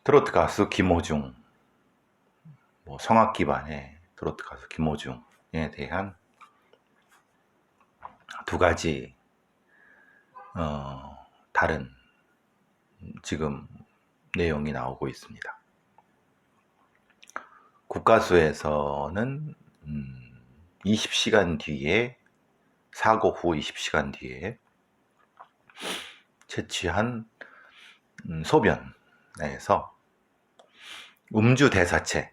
트로트 가수 김호중, 성악 기반의 트로트 가수 김호중에 대한 두 가지 다른 지금 내용이 나오고 있습니다. 국가수에서는 20시간 뒤에, 사고 후 20시간 뒤에 채취한 소변에서 음주 대사체,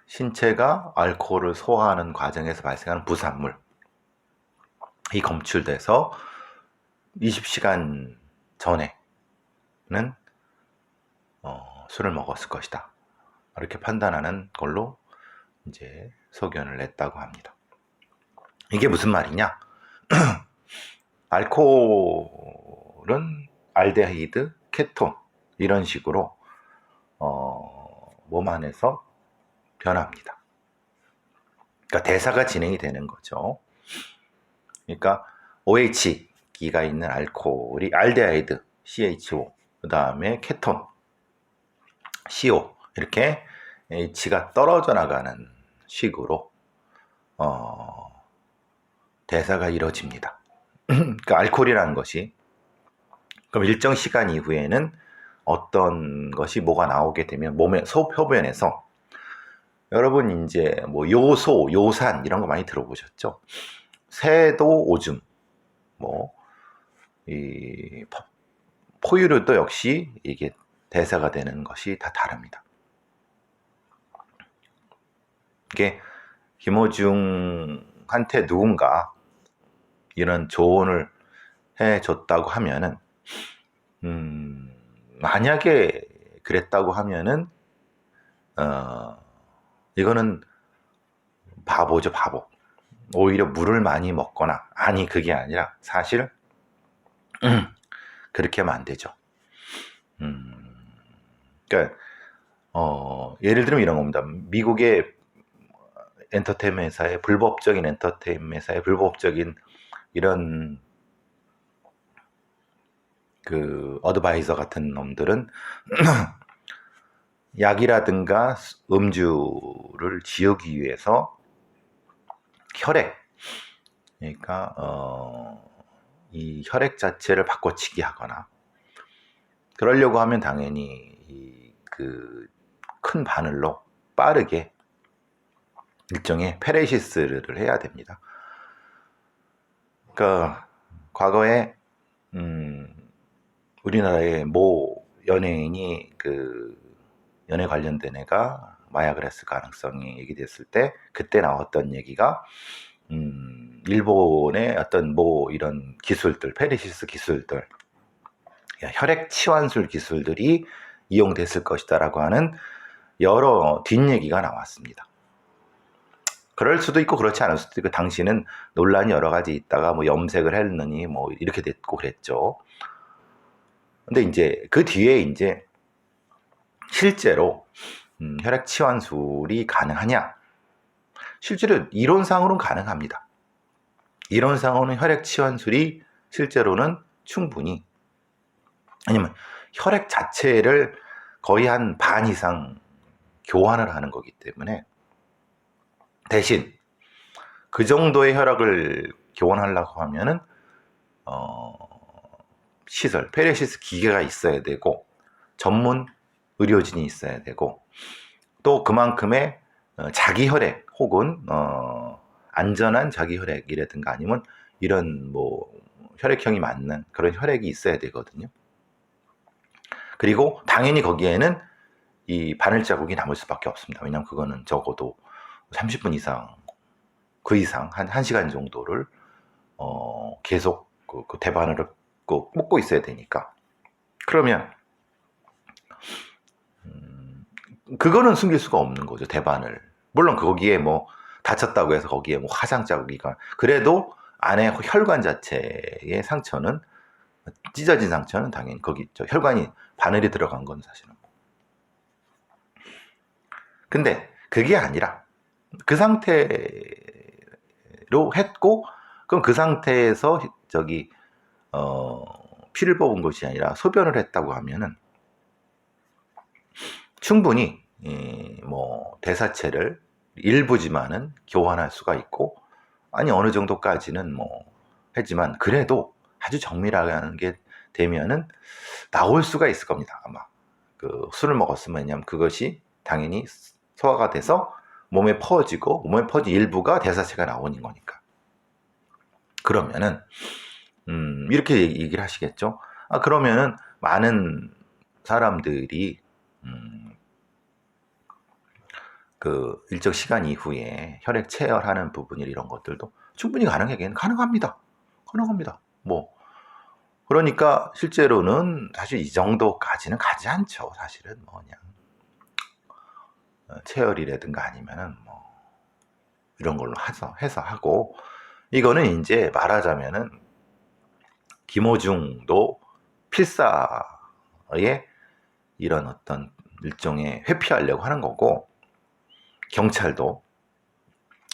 신체가 알코올을 소화하는 과정에서 발생하는 부산물이 검출돼서 20시간 전에는 술을 먹었을 것이다, 이렇게 판단하는 걸로 이제 소견을 냈다고 합니다. 이게 무슨 말이냐? 알코올은 알데히드, 케톤 이런 식으로 몸 안에서 변합니다. 그러니까 대사가 진행이 되는 거죠. 그러니까 OH기가 있는 알코올이 알데하이드, CHO, 그 다음에 케톤, CO, 이렇게 H가 떨어져 나가는 식으로 대사가 이루어집니다. 그러니까 알코올이라는 것이, 그럼 일정 시간 이후에는 어떤 것이 뭐가 나오게 되면 몸의 소표변에서, 여러분 이제 요소, 요산 이런 거 많이 들어보셨죠? 새도 오줌, 이 포유류도 역시 이게 대사가 되는 것이 다 다릅니다. 이게 김호중한테 누군가 이런 조언을 해줬다고 하면은, 만약에 그랬다고 하면은, 이거는 바보죠, 바보. 오히려 물을 많이 먹거나, 아니, 그게 아니라, 사실, 그렇게 하면 안 되죠. 그러니까, 예를 들면 이런 겁니다. 미국의 엔터테인먼트 회사의, 불법적인 엔터테인먼트 회사의 불법적인 이런 그 어드바이저 같은 놈들은 약이라든가 음주를 지우기 위해서 혈액, 그러니까 이 혈액 자체를 바꿔치기 하거나, 그러려고 하면 당연히 그 큰 바늘로 빠르게 일종의 페레시스를 해야 됩니다. 그러니까 과거에 우리나라의 모 연예인이 그 연애 관련된 애가 마약을 했을 가능성이 얘기됐을 때, 그때 나왔던 얘기가 일본의 어떤 이런 기술들, 페리시스 기술들, 혈액 치환술 기술들이 이용됐을 것이다 라고 하는 여러 뒷얘기가 나왔습니다. 그럴 수도 있고 그렇지 않을 수도 있고, 당시는 논란이 여러 가지 있다가 염색을 했느니 이렇게 됐고 그랬죠. 근데 이제 그 뒤에 이제 실제로 혈액 치환술이 가능하냐? 실제로 이론상으로는 가능합니다. 이론상으로는 혈액 치환술이 실제로는 충분히, 아니면 혈액 자체를 거의 한 반 이상 교환을 하는 거기 때문에, 대신 그 정도의 혈액을 교환하려고 하면은 시설, 페레시스 기계가 있어야 되고, 전문 의료진이 있어야 되고, 또 그만큼의 자기 혈액 혹은 안전한 자기 혈액이라든가, 아니면 이런 혈액형이 맞는 그런 혈액이 있어야 되거든요. 그리고 당연히 거기에는 이 바늘 자국이 남을 수밖에 없습니다. 왜냐하면 그거는 적어도 30분 이상, 그 이상 한 1시간 정도를 계속 그 대바늘을 꽂고 있어야 되니까. 그러면 그거는 숨길 수가 없는 거죠, 대바늘. 물론 거기에 다쳤다고 해서 거기에 화상 자국이가, 그래도 안에 혈관 자체의 상처는, 찢어진 상처는 당연히 거기 혈관이, 바늘이 들어간 건 사실은. 근데 그게 아니라 그 상태로 했고, 그럼 그 상태에서 피를 뽑은 것이 아니라 소변을 했다고 하면은, 충분히 뭐 대사체를 일부지만은 교환할 수가 있고, 아니 어느 정도까지는 뭐 했지만 그래도 아주 정밀하게 게 되면은 나올 수가 있을 겁니다. 아마 그 술을 먹었으면, 왜냐면 그것이 당연히 소화가 돼서 몸에 퍼지고, 몸에 퍼진 일부가 대사체가 나오는 거니까. 그러면은 이렇게 얘기를 하시겠죠. 아, 그러면은 많은 사람들이 그 일정 시간 이후에 혈액 체열하는 부분이, 이런 것들도 충분히 가능합니다. 가능합니다. 뭐 그러니까 실제로는 사실 이 정도까지는 가지 않죠. 사실은 뭐 그냥 체열이라든가 아니면은 뭐 이런 걸로 해서 하고, 이거는 이제 말하자면은 김호중도 필사의 이런 어떤 일종의 회피하려고 하는 거고, 경찰도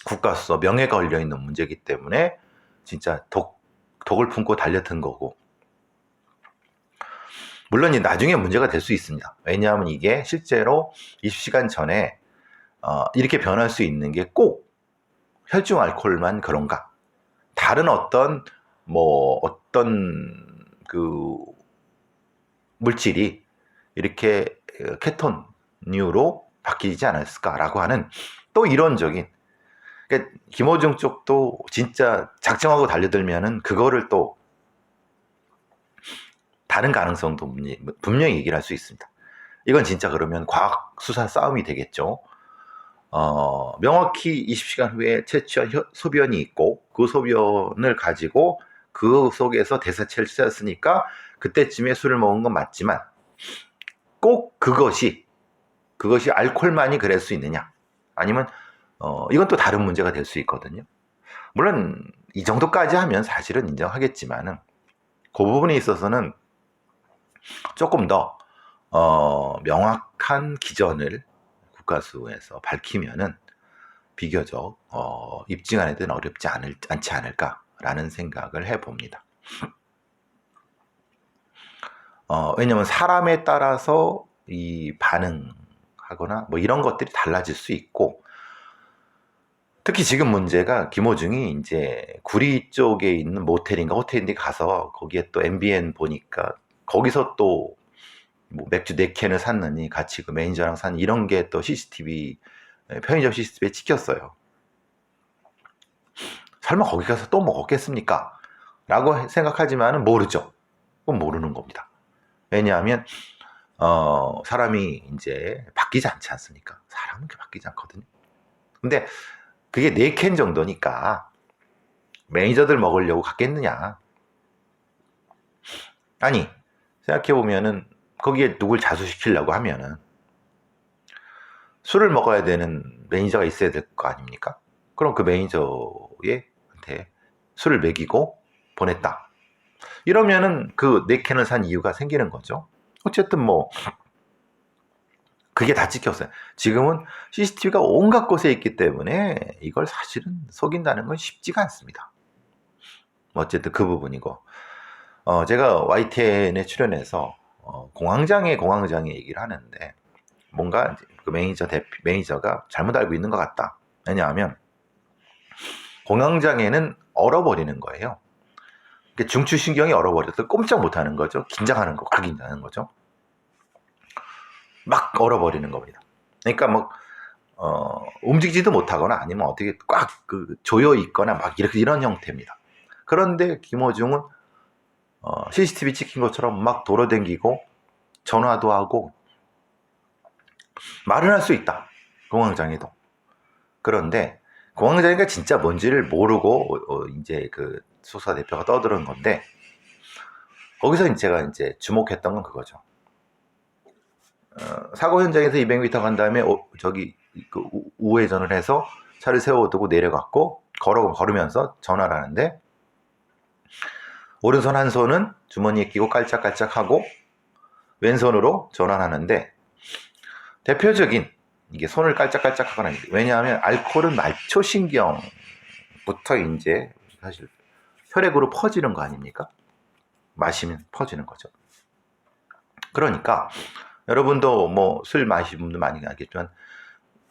국가수사 명예가 걸려 있는 문제이기 때문에 진짜 독을 품고 달려든 거고, 물론 나중에 문제가 될 수 있습니다. 왜냐하면 이게 실제로 20시간 전에 이렇게 변할 수 있는 게 꼭 혈중 알코올만 그런가? 다른 어떤 그 물질이 이렇게 케톤류로 바뀌지 않았을까라고 하는 또 이론적인, 그러니까 김호중 쪽도 진짜 작정하고 달려들면은 그거를 또 다른 가능성도 분명히 얘기를 할 수 있습니다. 이건 진짜 그러면 과학 수사 싸움이 되겠죠. 명확히 20시간 후에 채취한 소변이 있고, 그 소변을 가지고 그 속에서 대사체를 찾았으니까 그때쯤에 술을 먹은 건 맞지만, 꼭 그것이 알코올만이 그럴 수 있느냐, 아니면 이건 또 다른 문제가 될 수 있거든요. 물론 이 정도까지 하면 사실은 인정하겠지만은 그 부분에 있어서는 조금 더 명확한 기전을 국가수에서 밝히면은 비교적 입증하는 데는 어렵지 않지 않을까라는 생각을 해봅니다. 왜냐면 사람에 따라서 이 반응하거나 뭐 이런 것들이 달라질 수 있고, 특히 지금 문제가 김호중이 이제 구리 쪽에 있는 모텔인가 호텔인데 가서 거기에 또 MBN 보니까 거기서 또 뭐 맥주 4캔을 샀느니 같이 그 매니저랑 산, 이런 게 또 CCTV, 편의점 CCTV에 찍혔어요. 설마 거기 가서 또 먹었겠습니까? 라고 생각하지만은 모르죠. 그건 모르는 겁니다. 왜냐하면 사람이 이제 바뀌지 않지 않습니까? 사람은 그렇게 바뀌지 않거든요. 근데 그게 4캔 정도니까 매니저들 먹으려고 갔겠느냐? 아니, 생각해보면은 거기에 누굴 자수시키려고 하면은 술을 먹어야 되는 매니저가 있어야 될 거 아닙니까? 그럼 그 매니저한테 술을 먹이고 보냈다. 이러면은 그 4캔을 산 이유가 생기는 거죠. 어쨌든 뭐 그게 다 찍혔어요. 지금은 CCTV가 온갖 곳에 있기 때문에 이걸 사실은 속인다는 건 쉽지가 않습니다. 어쨌든 그 부분이고, 제가 YTN에 출연해서 공황장애 얘기를 하는데, 뭔가 그 매니저가 잘못 알고 있는 것 같다. 왜냐하면 공황장애는 얼어버리는 거예요. 중추신경이 얼어버려서 꼼짝 못하는 거죠. 긴장하는 거, 긴장하는 거죠. 막 얼어버리는 겁니다. 그러니까 뭐 움직이지도 못하거나 아니면 어떻게 꽉 조여 있거나 막 이런 형태입니다. 그런데 김호중은 CCTV 찍힌 것처럼 막 돌아다니고 전화도 하고 말을 할 수 있다. 공황장애도. 그런데 공황장애가 진짜 뭔지를 모르고 이제 그 수사 대표가 떠드는 건데, 거기서 제가 이제 주목했던 건 그거죠. 사고 현장에서 200m 간 다음에 저기 그 우회전을 해서 차를 세워두고 내려갔고 걸으면서 전화를 하는데, 오른손 한 손은 주머니에 끼고 깔짝깔짝하고 왼손으로 전화를 하는데, 대표적인 이게 손을 깔짝깔짝하거나, 왜냐하면 알코올은 말초신경부터 이제 사실 혈액으로 퍼지는 거 아닙니까? 마시면 퍼지는 거죠. 그러니까 여러분도 뭐 술 마시는 분들 많이 알겠지만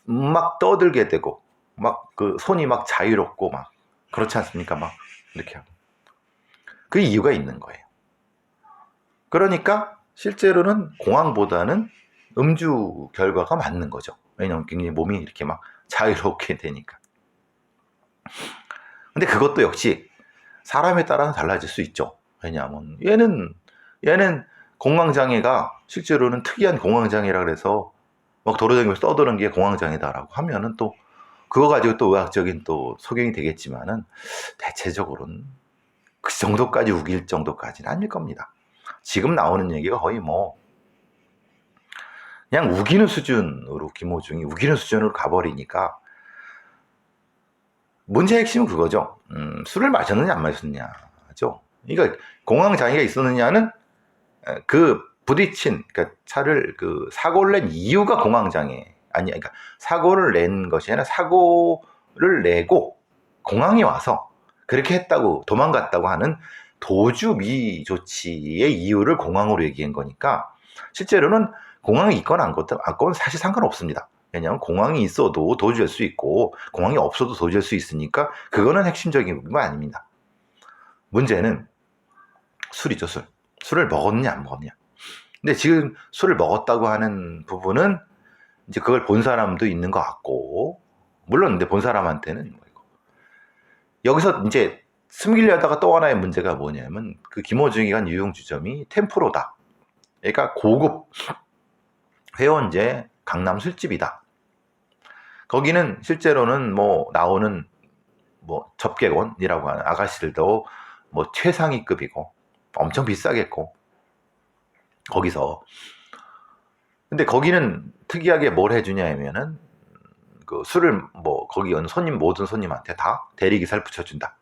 막 떠들게 되고 막 그 손이 막 자유롭고 막 그렇지 않습니까? 막 이렇게 하고 그 이유가 있는 거예요. 그러니까 실제로는 공황보다는 음주 결과가 맞는 거죠. 왜냐하면 굉장히 몸이 이렇게 막 자유롭게 되니까. 근데 그것도 역시 사람에 따라서 달라질 수 있죠. 왜냐하면 얘는 공황장애가 실제로는 특이한 공황장애라 그래서 막 돌아다니면서 떠드는 게 공황장애다라고 하면은 또 그거 가지고 또 의학적인 또 소견이 되겠지만은 대체적으로는 그 정도까지 우길 정도까지는 아닐 겁니다. 지금 나오는 얘기가 거의 뭐 그냥 우기는 수준으로 김호중이 우기는 수준으로 가버리니까 문제의 핵심은 그거죠. 술을 마셨느냐 안 마셨느냐죠. 그러니까 공황 장애가 있었느냐는 그 부딪힌 그러니까 차를 그 사고를 낸 이유가 공황 장애 아니 그러니까 사고를 낸 것이 아니라 사고를 내고 공황이 와서 그렇게 했다고 도망갔다고 하는 도주 미조치의 이유를 공황으로 얘기한 거니까 실제로는 공황이 있거나 안건 사실 상관없습니다. 왜냐하면 공황이 있어도 도주할 수 있고 공황이 없어도 도주할 수 있으니까 그거는 핵심적인 부분은 아닙니다. 문제는 술이죠, 술. 술을 먹었냐 안 먹었냐. 근데 지금 술을 먹었다고 하는 부분은 이제 그걸 본 사람도 있는 것 같고 물론 근데 본 사람한테는 뭐 여기서 이제 숨기려다가 또 하나의 문제가 뭐냐면 그 김호중이 간 유흥주점이 템프로다. 그러니까 고급 회원제 강남 술집이다. 거기는 실제로는 뭐 나오는 뭐 접객원이라고 하는 아가씨들도 뭐 최상위급이고 엄청 비싸겠고 거기서 근데 거기는 특이하게 뭘 해주냐 하면은 그 술을 뭐 거기 온 손님 모든 손님한테 다 대리기사를 붙여준다.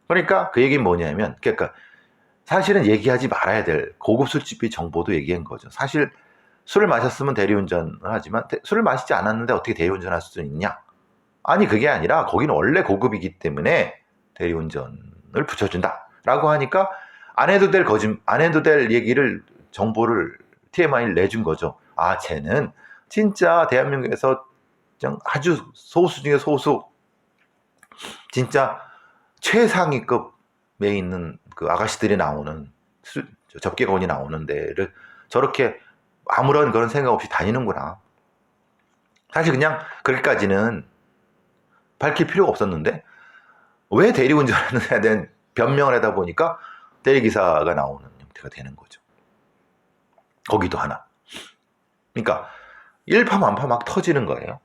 그러니까 그 얘기는 뭐냐면 그러니까 사실은 얘기하지 말아야 될 고급 술집의 정보도 얘기한 거죠. 사실 술을 마셨으면 대리운전을 하지만 술을 마시지 않았는데 어떻게 대리운전할 수 있냐? 아니 그게 아니라 거기는 원래 고급이기 때문에 대리운전을 붙여준다라고 하니까 안 해도 될 얘기를 정보를 TMI를 내준 거죠. 아 쟤는 진짜 대한민국에서 아주 소수 중에 소수 진짜 최상위급에 있는 그 아가씨들이 나오는 접객원이 나오는 데를 저렇게 아무런 그런 생각 없이 다니는구나. 사실 그냥 그렇게까지는 밝힐 필요가 없었는데 왜 대리운전을 해야 되는 변명을 하다 보니까 대리기사가 나오는 형태가 되는 거죠. 거기도 하나. 그러니까 일파만파 막 터지는 거예요.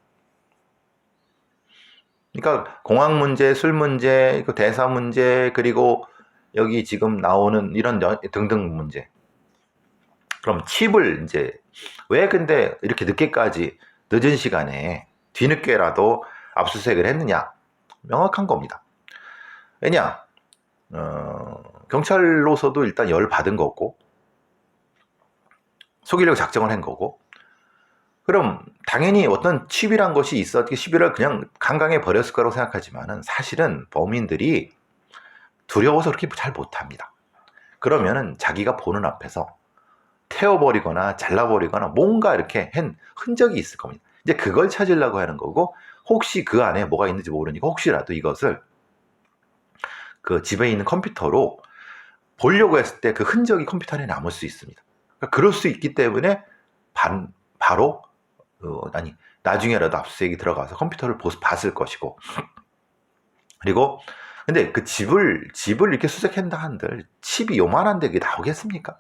그러니까 공항 문제, 술 문제, 대사 문제, 그리고 여기 지금 나오는 이런 등등 문제. 그럼 칩을 이제 왜 근데 이렇게 늦게까지 늦은 시간에 뒤늦게라도 압수수색을 했느냐? 명확한 겁니다. 왜냐? 경찰로서도 일단 열 받은 거고 속이려고 작정을 한 거고 그럼 당연히 어떤 칩이란 것이 있었기 시비를 그냥 강강해 버렸을 거라고 생각하지만은 사실은 범인들이 두려워서 그렇게 잘 못합니다. 그러면은 자기가 보는 앞에서 태워버리거나 잘라버리거나 뭔가 이렇게 한 흔적이 있을 겁니다. 이제 그걸 찾으려고 하는 거고 혹시 그 안에 뭐가 있는지 모르니까 혹시라도 이것을 그 집에 있는 컴퓨터로 보려고 했을 때 그 흔적이 컴퓨터 안에 남을 수 있습니다. 그러니까 그럴 수 있기 때문에 바로 나중에라도 압수수색이 들어가서 컴퓨터를 봤을 것이고 그리고 근데 그 집을 이렇게 수색한다 한들 칩이 요만한데 그게 나오겠습니까?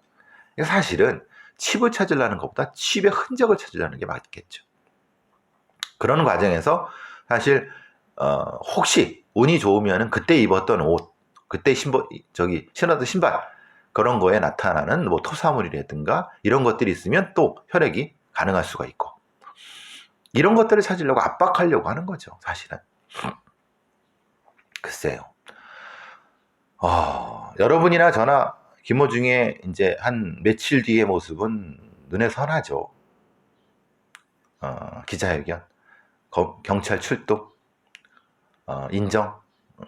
사실은 칩을 찾으려는 것보다 칩의 흔적을 찾으려는 게 맞겠죠. 그런 과정에서 사실 혹시 운이 좋으면은 그때 입었던 옷, 그때 신었던 신발 그런 거에 나타나는 뭐 토사물이라든가 이런 것들이 있으면 또 혈액이 가능할 수가 있고 이런 것들을 찾으려고 압박하려고 하는 거죠. 사실은. 글쎄요. 여러분이나 저나 김호중의 이제 한 며칠 뒤의 모습은 눈에 선하죠. 기자회견, 경찰 출동, 인정,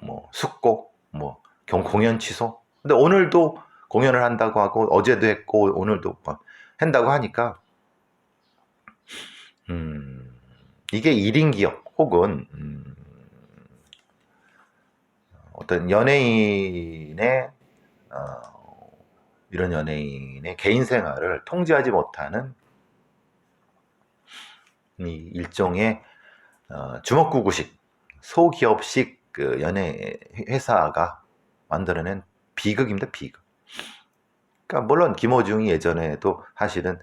뭐 숙고, 뭐 공연 취소. 근데 오늘도 공연을 한다고 하고 어제도 했고 오늘도 한다고 하니까 이게 1인 기업 혹은 어떤 연예인의 이런 연예인의 개인 생활을 통제하지 못하는 이 일종의 주먹구구식 소기업식 그 연예 회사가 만들어낸 비극입니다. 비극. 그러니까 물론 김어중이 예전에도 사실은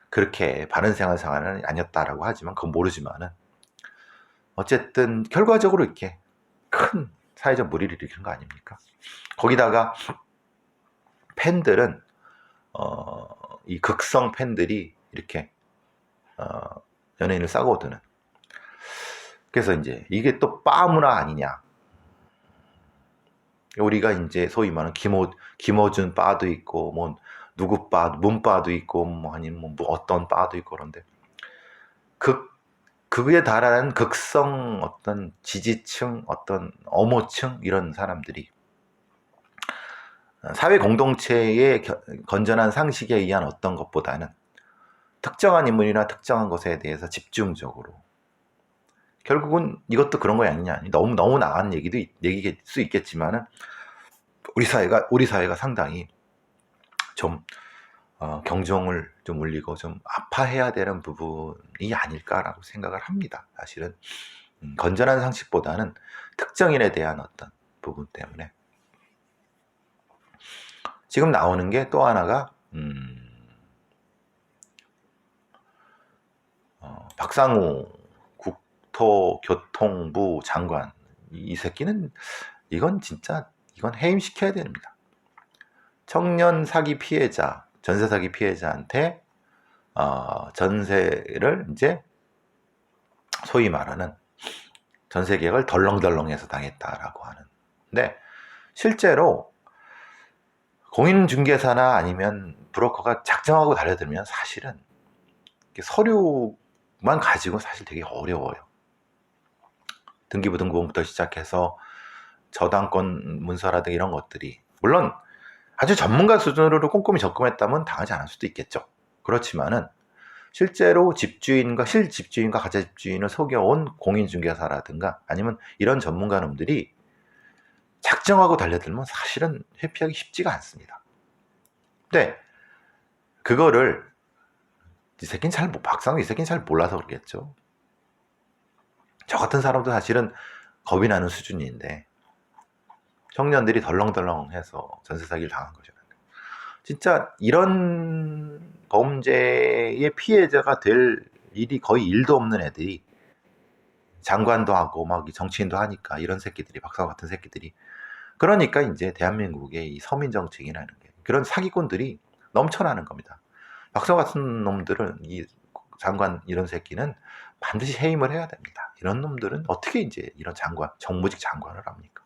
그렇게 바른 생활은 아니었다라고 하지만 그건 모르지만은 어쨌든 결과적으로 이렇게 큰 사회적 물의를 일으키는 거 아닙니까? 거기다가 팬들은 이 극성 팬들이 이렇게 연예인을 싸고드는. 그래서 이제 이게 또 빠문화 아니냐. 우리가 이제 소위 말하는 김어준 바도 있고 뭐 누구 바 문바도 있고 뭐 아니면 뭐 어떤 바도 있고 그런데 그에 달하는 극성 어떤 지지층 어떤 어모층 이런 사람들이 사회 공동체의 건전한 상식에 의한 어떤 것보다는 특정한 인물이나 특정한 것에 대해서 집중적으로 결국은 이것도 그런 거 아니냐. 너무 나간 얘기일 수 있겠지만은 우리 사회가 상당히 좀 경종을 좀 울리고 좀 아파해야 되는 부분이 아닐까라고 생각을 합니다. 사실은 건전한 상식보다는 특정인에 대한 어떤 부분 때문에 지금 나오는 게 또 하나가 박상우 국토교통부 장관 이 새끼는 이건 해임시켜야 됩니다. 청년 사기 피해자, 전세 사기 피해자한테 전세를 이제 소위 말하는 전세 계약을 덜렁덜렁해서 당했다라고 하는. 근데 실제로 공인중개사나 아니면 브로커가 작정하고 달려들면 사실은 서류만 가지고 사실 되게 어려워요. 등기부 등본부터 시작해서 저당권 문서라든가 이런 것들이 물론 아주 전문가 수준으로 꼼꼼히 접근했다면 당하지 않을 수도 있겠죠. 그렇지만은 실제로 실집주인과 가짜집주인을 속여온 공인중개사라든가 아니면 이런 전문가놈들이 작정하고 달려들면 사실은 회피하기 쉽지가 않습니다. 근데 그거를 박상우 이 새끼는 잘 몰라서 그러겠죠. 저 같은 사람도 사실은 겁이 나는 수준인데 청년들이 덜렁덜렁해서 전세 사기를 당한 거죠. 진짜 이런 범죄의 피해자가 될 일이 거의 일도 없는 애들이 장관도 하고 막 정치인도 하니까 이런 새끼들이 박사우 같은 새끼들이 그러니까 이제 대한민국의 이 서민 정책이라는 게 그런 사기꾼들이 넘쳐나는 겁니다. 박사우 같은 놈들은 이 장관 이런 새끼는 반드시 해임을 해야 됩니다. 이런 놈들은 어떻게 이제 이런 정무직 장관을 합니까?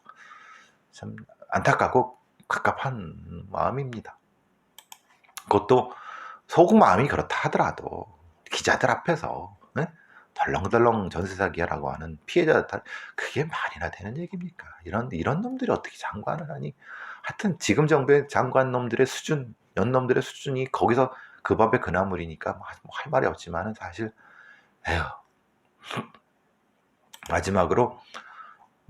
참 안타깝고 갑갑한 마음입니다. 그것도 속 마음이 그렇다 하더라도 기자들 앞에서 덜렁덜렁 전세 사기라고 하는 피해자들 그게 말이나 되는 얘기입니까? 이런 놈들이 어떻게 장관을 하니? 하여튼 지금 정부의 장관 놈들의 수준, 연놈들의 수준이 거기서 그 밥에 그 나물이니까 할 말이 없지만은 사실 에휴. 마지막으로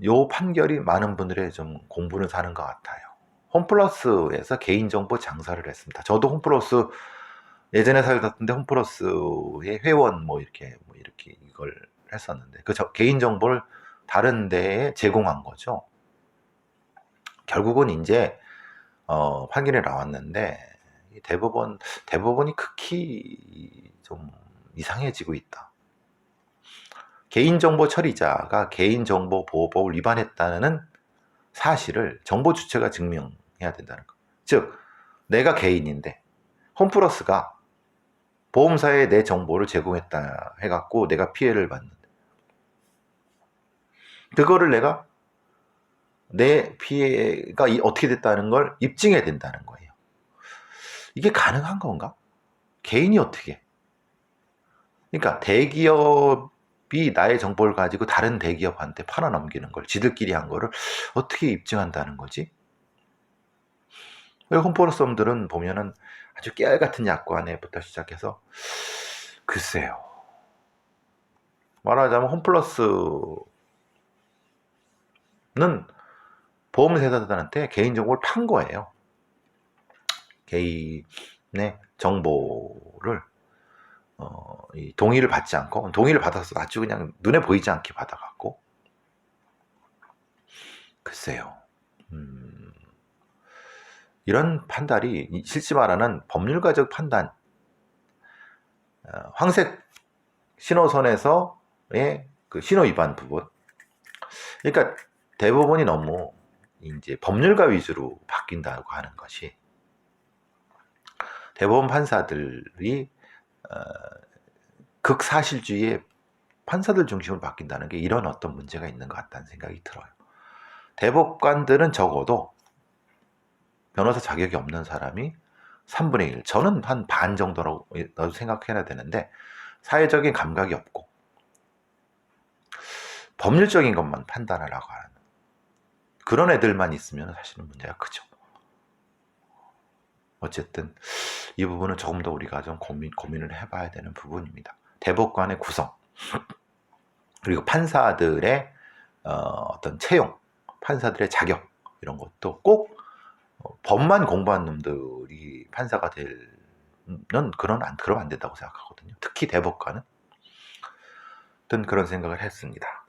요 판결이 많은 분들의 좀 공부를 사는 것 같아요. 홈플러스에서 개인정보 장사를 했습니다. 저도 홈플러스 예전에 살았던데 홈플러스의 회원 이렇게 이걸 했었는데 그 개인정보를 다른 데에 제공한 거죠. 결국은 이제 판결이 나왔는데 대법원이 극히 좀 이상해지고 있다. 개인정보 처리자가 개인정보보호법을 위반했다는 사실을 정보 주체가 증명해야 된다는 거. 즉 내가 개인인데 홈플러스가 보험사에 내 정보를 제공했다 해갖고 내가 피해를 받는데 그거를 내가 내 피해가 어떻게 됐다는 걸 입증해야 된다는 거예요. 이게 가능한 건가? 개인이 어떻게? 그러니까 대기업이 나의 정보를 가지고 다른 대기업한테 팔아넘기는 걸 지들끼리 한 거를 어떻게 입증한다는 거지? 홈플러스들은 보면은 아주 깨알 같은 약관에부터 시작해서 글쎄요. 말하자면 홈플러스는 보험회사들한테 개인정보를 판 거예요. 개인의 정보를 이 동의를 받지 않고, 동의를 받아서 아주 그냥 눈에 보이지 않게 받아갖고, 글쎄요. 이런 판단이 실제 말하는 법률가적 판단, 황색 신호선에서의 그 신호 위반 부분. 그러니까 대법원이 너무 이제 법률가 위주로 바뀐다고 하는 것이, 대법원 판사들이 극사실주의의 판사들 중심으로 바뀐다는 게 이런 어떤 문제가 있는 것 같다는 생각이 들어요. 대법관들은 적어도 변호사 자격이 없는 사람이 3분의 1, 저는 한 반 정도라고 생각해야 되는데, 사회적인 감각이 없고 법률적인 것만 판단하려고 하는 그런 애들만 있으면 사실은 문제가 크죠. 어쨌든 이 부분은 조금 더 우리가 좀 고민을 해봐야 되는 부분입니다. 대법관의 구성, 그리고 판사들의 어떤 채용, 판사들의 자격, 이런 것도 꼭 법만 공부한 놈들이 판사가 되는 그러면 안 된다고 생각하거든요. 특히 대법관은. 어떤 그런 생각을 했습니다.